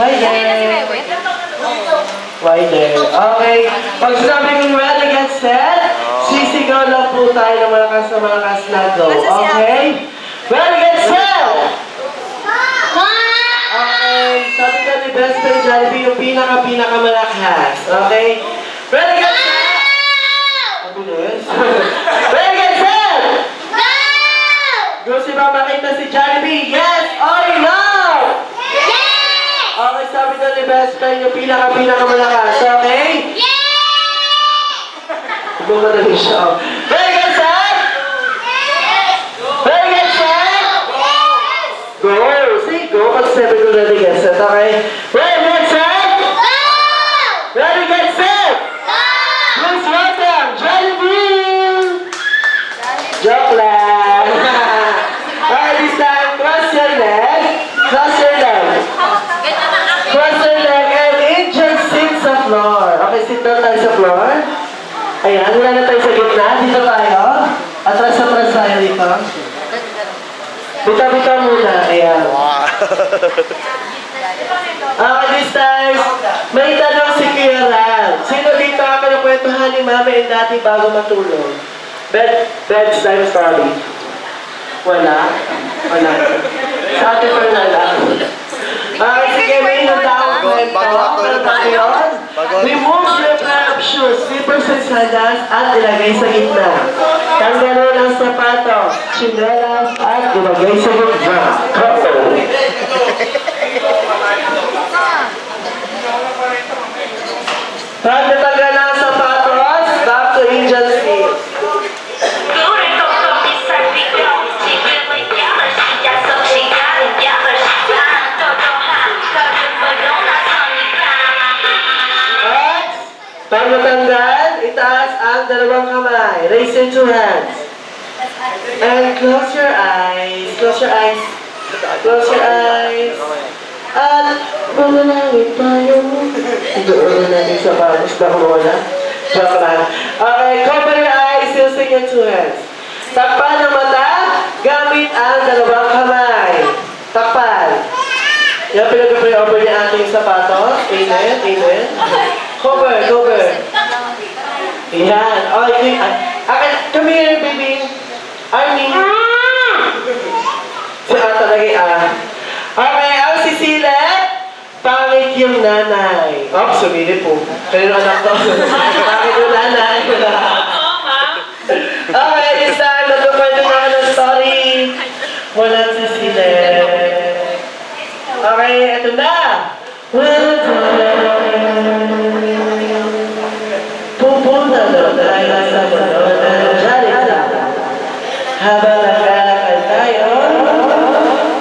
Why there? Why there? Okay. Pag sinabi kong ready, get set, sisigaw lang po tayo ng malakas na malakas na go. Okay? Ready, get set! Okay. Sabi ka ni Best Friend Jollibee yung pinaka-malakas. Okay? Ready, get set! Mabilis. Ready, get set! Gusto ba makita si Jollibee? Yes or no? Okay, sabi na ni Best Friend yung pinaka-malakas. Okay? Bumadali siya. Ready, get set? Ready, get set? Go! Say go. Pag sabi ko ready, get set. Okay? Ready, get set? Ready, get set? Please welcome Jollibee! Joke lang! Okay, this time, cross your leg. Cross your leg. Cross your leg and angel sit sa floor. Okay, sit down tayo sa floor. Ayan, wala na tayo sa gitna. Dito tayo. Atras tayo dito. Bita muna. Ayan. Okay, this time, may tanong si Kuya Ral. Sino dito ang kinukwentuhan ni Mama and Daddy bago matulog? Bedtime story. Wala? Wala. Sa Ate Fernanda. Okay, sige, may natawag kwento. Ano ba yun? Remove your pair of shoes, slippers and sandals, at ilagay sa gitna. Tanggalin ang sapatos, chinelas, at ilagay sa gitna. Couple. Pag natanggal ang sapatos, back to angel seat. Pag natanggal, itaas ang dalawang kamay. Raise your two hands. And close your eyes. Close your eyes. Close your eyes. At manalangin tayo. Doon na natin sa panos. Baka mawala. Joke lang. Okay, cover your eyes using your two hands. Takpan ang mata gamit ang dalawang kamay. Takpan. Yan pinag-pray-over niya ating sapatos. Amen. Amen. Cover. Yan. Okay. Come here, baby. Arnie. Si Ata lagi Okay, ang sisilet. Pangit yung nanay. Oh, sumili po. Kanino anak to? Pangit yung nanay. Okay, this time, nagpapwede na ng story. Walang sisilet. Okay, eto na. Pupunta daw tayo sa mundo ng Jollibee. Habang naglalakad tayo,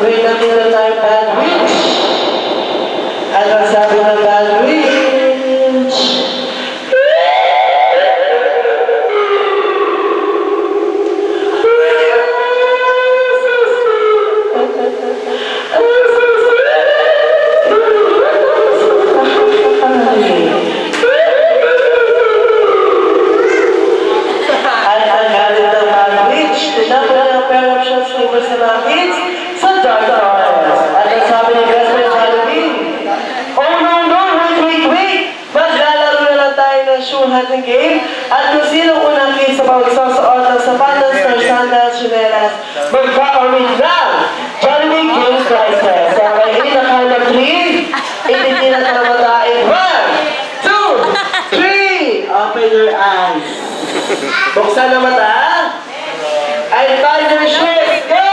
may nakita tayo bad witch. At ang sabi ng bad witch, hunting game at kung sino unang kids sa pagsusuot ng sapatos ng sandals, chinelas, magpa-orange lang. Jollibee Game Prizes. So, kaya hindi na count of 3, ititin na matain. 1, 2, 3. Open your eyes. Buksan na mata. And find your shoes. Go!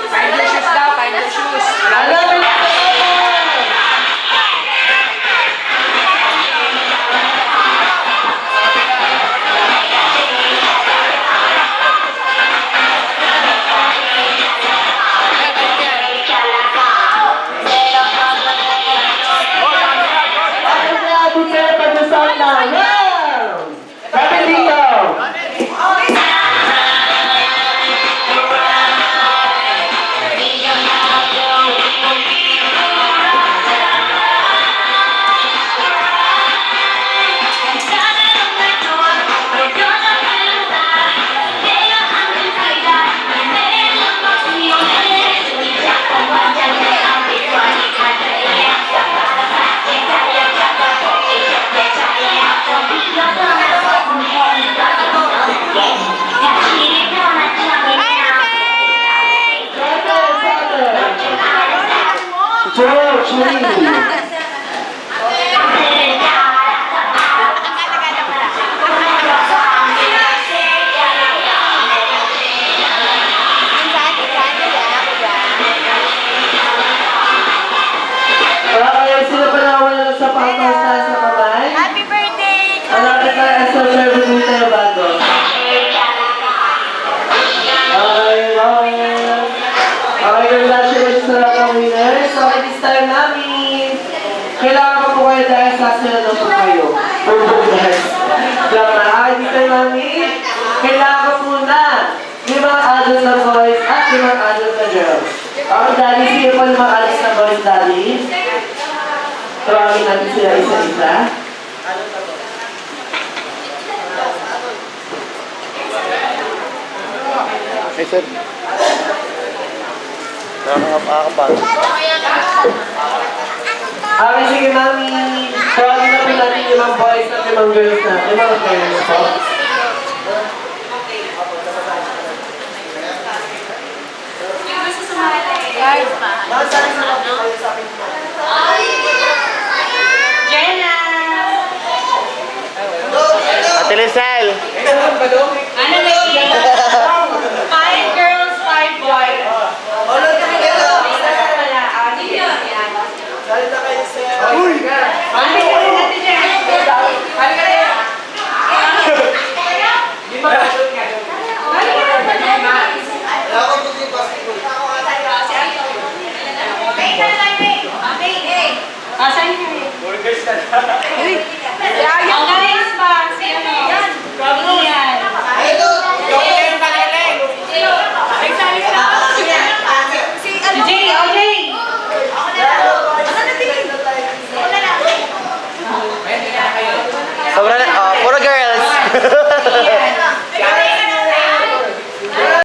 Find your shoes daw, find your shoes. Hanapin na. Joel, Julie. Okay, sino pa nakawala ng sapatos na sa kamay? Happy birthday! Alam na tayo ang social with tayo bago. Okay, congratulations sa lahat ng winners. So, this time namin, kailangan ko po kayo dahil sasunod na po kayo. For bonus. Diba? Okay, this time namin, kailangan ko po na 5 adults na boys at 5 adults na girls. Okay, daddy, sino po 5 adults na boys, daddy? Tawagin natin sila isa-isa. Hey, sir. Nakakapagod. Okay, sige, mami. Tawagin na po natin 5 boys at 5 girls na. 5 girls po. Jenna! Ate Lisel. Ano na yun? 5 girls, 5 boys. Asan yun? Ang guys pa! Si ano? Ian. Si Jay! Oh, Jay! Sobra na. Oh, puro girls. Ian.